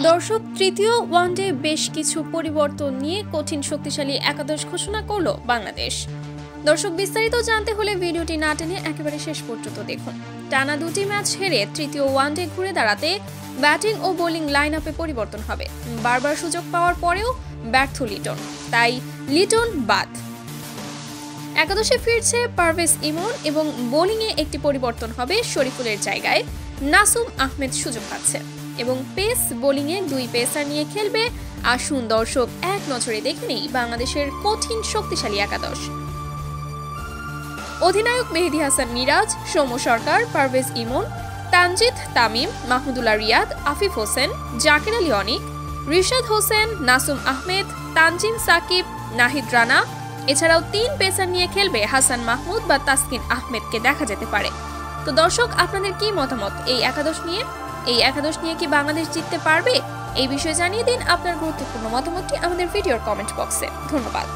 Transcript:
দর্শক, তৃতীয় ওয়ানডে বেশ কিছু পরিবর্তন নিয়ে কঠিন শক্তিশালী একাদশ ঘোষণা করলো বাংলাদেশ। দর্শক, বিস্তারিত জানতে হলে ভিডিওটি না টেনে একেবারে শেষ পর্যন্ত দেখুন। টানা দুটি ম্যাচ হেরে তৃতীয় ওয়ানডে ঘুরে দাঁড়াতে ব্যাটিং ও বোলিং লাইন আপে পরিবর্তন হবে। বারবার সুযোগ পাওয়ার পরেও ব্যর্থ লিটন, তাই লিটন বাদ। একাদশে ফিরছে পারভেজ ইমন এবং বোলিংয়ে একটি পরিবর্তন হবে। শরীফুলের জায়গায় নাসুম আহমেদ সুযোগ পাচ্ছে এবং পেস বোলিংয়ে দুই পেসার নিয়ে খেলবে। আসুন দর্শক, এক নজরে দেখে নেই বাংলাদেশের কঠিন শক্তিশালী একাদশ। অধিনায়ক মেহেদী হাসান মিরাজ, সৌম্য সরকার, পারভেজ ইমন, তানজিদ তামিম, মাহমুদুল্লাহ রিয়াদ, আফিফ হোসেন, জাকির আলী অনিক, রিশাদ হোসেন, নাসুম আহমেদ, তানজিম সাকিব, নাহিদ রানা। এছাড়াও তিন পেসার নিয়ে খেলবে হাসান মাহমুদ বা তাসকিন আহমেদকে দেখা যেতে পারে। তো দর্শক, আপনাদের কি মতামত এই একাদশ নিয়ে? এই একাদশ নিয়ে কি বাংলাদেশ জিততে পারবে? এই বিষয়ে জানিয়ে দিন আপনার গুরুত্বপূর্ণ মতামতটি আমাদের ভিডিওর কমেন্ট বক্সে। ধন্যবাদ।